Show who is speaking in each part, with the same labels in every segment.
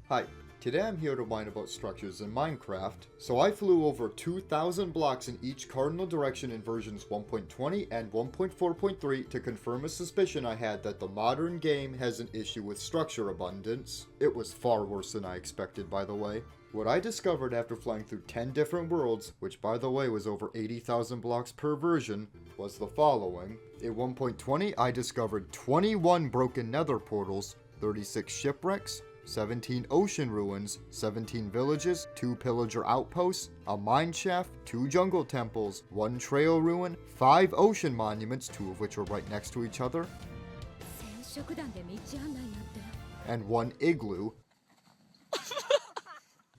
Speaker 1: Hi, today I'm here to whine about structures in Minecraft. So I flew over 2,000 blocks in each cardinal direction in versions 1.20 and 1.4.3 to confirm a suspicion I had that the modern game has an issue with structure abundance. It was far worse than I expected, by the way. What I discovered after flying through 10 different worlds, which by the way was over 80,000 blocks per version, was the following. In 1.20 I discovered 21 broken nether portals, 36 shipwrecks, 17 ocean ruins, 17 villages, 2 pillager outposts, a mine shaft, 2 jungle temples, 1 trail ruin, 5 ocean monuments, 2 of which are right next to each other, and 1 igloo.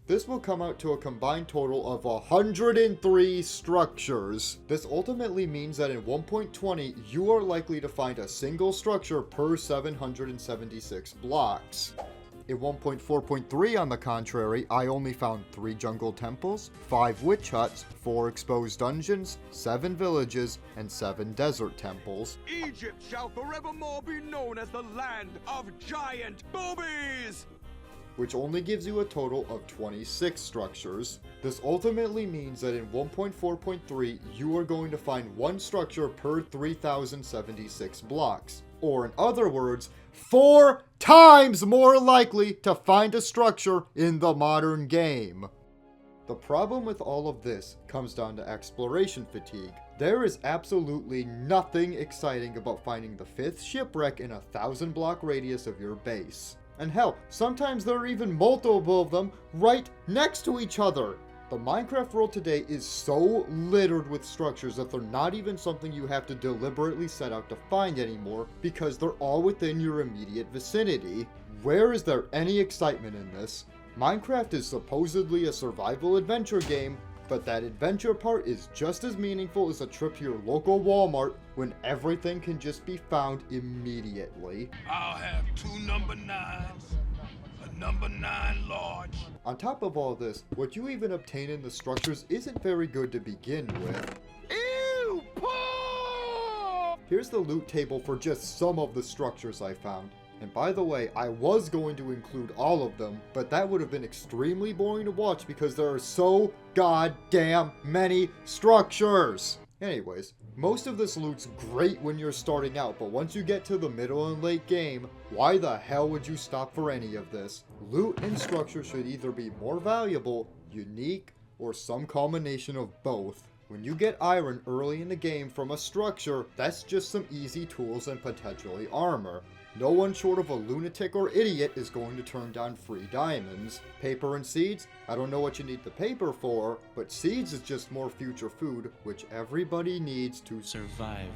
Speaker 1: This will come out to a combined total of 103 structures. This ultimately means that in 1.20, you are likely to find a single structure per 776 blocks. In 1.4.3, on the contrary, I only found 3 jungle temples, 5 witch huts, 4 exposed dungeons, 7 villages, and 7 desert temples.
Speaker 2: Egypt shall forevermore be known as the land of giant boobies!
Speaker 1: Which only gives you a total of 26 structures. This ultimately means that in 1.4.3, you are going to find 1 structure per 3,076 blocks. Or in other words, 4 times more likely to find a structure in the modern game. The problem with all of this comes down to exploration fatigue. There is absolutely nothing exciting about finding the 5th shipwreck in a 1,000 block radius of your base. And hell, sometimes there are even multiple of them right next to each other. The Minecraft world today is so littered with structures that they're not even something you have to deliberately set out to find anymore because they're all within your immediate vicinity. Where is there any excitement in this? Minecraft is supposedly a survival adventure game, but that adventure part is just as meaningful as a trip to your local Walmart when everything can just be found immediately.
Speaker 2: I'll have 2 number 9s, a number 9 large.
Speaker 1: On top of all this, what you even obtain in the structures isn't very good to begin with.
Speaker 2: Ew! Paul!
Speaker 1: Here's the loot table for just some of the structures I found. And by the way, I was going to include all of them, but that would have been extremely boring to watch because there are so goddamn many structures! Anyways, most of this loot's great when you're starting out, but once you get to the middle and late game, why the hell would you stop for any of this? Loot and structure should either be more valuable, unique, or some combination of both. When you get iron early in the game from a structure, that's just some easy tools and potentially armor. No one short of a lunatic or idiot is going to turn down free diamonds. Paper and seeds? I don't know what you need the paper for, but seeds is just more future food, which everybody needs to survive.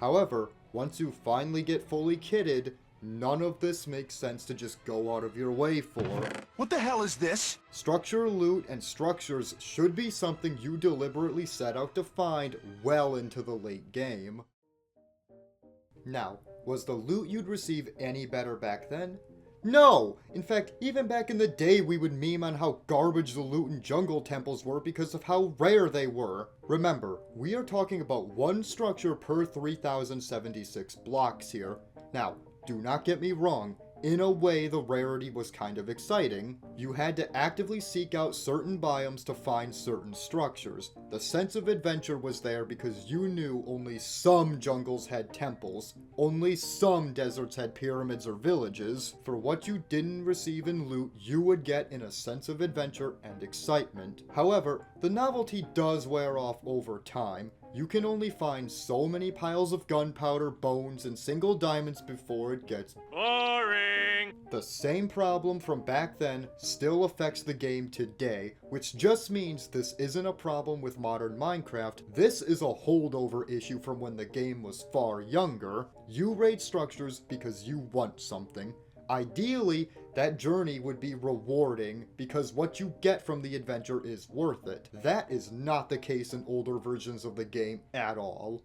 Speaker 1: However, once you finally get fully kitted, none of this makes sense to just go out of your way for.
Speaker 2: What the hell is this?
Speaker 1: Structure, loot, and structures should be something you deliberately set out to find well into the late game. Now, was the loot you'd receive any better back then? No! In fact, even back in the day we would meme on how garbage the loot in jungle temples were because of how rare they were. Remember, we are talking about 1 structure per 3,076 blocks here. Now, do not get me wrong, in a way the rarity was kind of exciting. You had to actively seek out certain biomes to find certain structures. The sense of adventure was there because you knew only some jungles had temples, only some deserts had pyramids or villages. For what you didn't receive in loot, you would get in a sense of adventure and excitement. However, the novelty does wear off over time. You can only find so many piles of gunpowder, bones, and single diamonds before it gets boring. The same problem from back then still affects the game today, which just means this isn't a problem with modern Minecraft. This is a holdover issue from when the game was far younger. You raid structures because you want something. Ideally, that journey would be rewarding because what you get from the adventure is worth it. That is not the case in older versions of the game at all.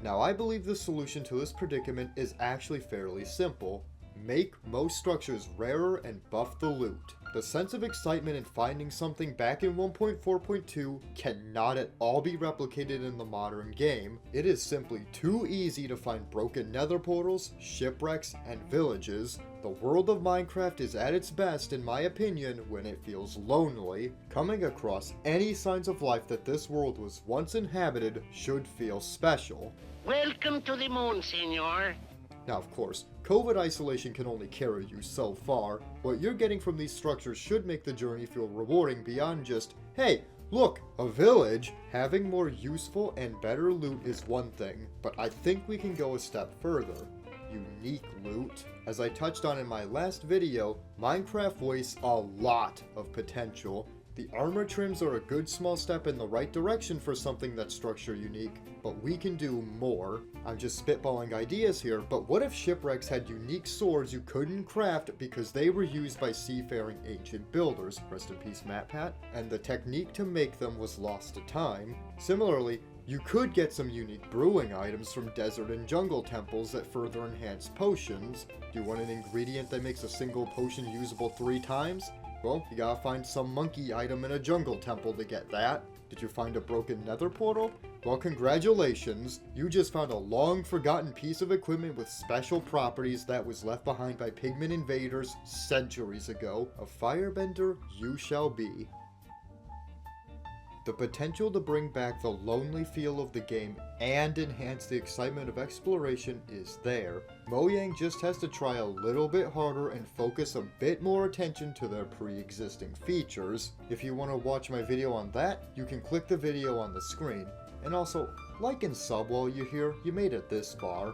Speaker 1: Now, I believe the solution to this predicament is actually fairly simple. Make most structures rarer and buff the loot. The sense of excitement in finding something back in 1.4.2 cannot at all be replicated in the modern game. It is simply too easy to find broken nether portals, shipwrecks, and villages. The world of Minecraft is at its best, in my opinion, when it feels lonely. Coming across any signs of life that this world was once inhabited should feel special.
Speaker 3: Welcome to the moon, senor.
Speaker 1: Now, of course, COVID isolation can only carry you so far. What you're getting from these structures should make the journey feel rewarding beyond just, hey, look, a village! Having more useful and better loot is one thing, but I think we can go a step further. Unique loot. As I touched on in my last video, Minecraft wastes a lot of potential. The armor trims are a good small step in the right direction for something that's structure unique, but we can do more. I'm just spitballing ideas here, but what if shipwrecks had unique swords you couldn't craft because they were used by seafaring ancient builders, rest in peace MatPat, and the technique to make them was lost to time? Similarly, you could get some unique brewing items from desert and jungle temples that further enhance potions. Do you want an ingredient that makes a single potion usable 3 times? Well, you gotta find some monkey item in a jungle temple to get that. Did you find a broken nether portal? Well, congratulations! You just found a long forgotten piece of equipment with special properties that was left behind by pigment invaders centuries ago. A firebender you shall be. The potential to bring back the lonely feel of the game and enhance the excitement of exploration is there. Mojang just has to try a little bit harder and focus a bit more attention to their pre-existing features. If you want to watch my video on that, you can click the video on the screen. And also, like and sub while you're here, you made it this far.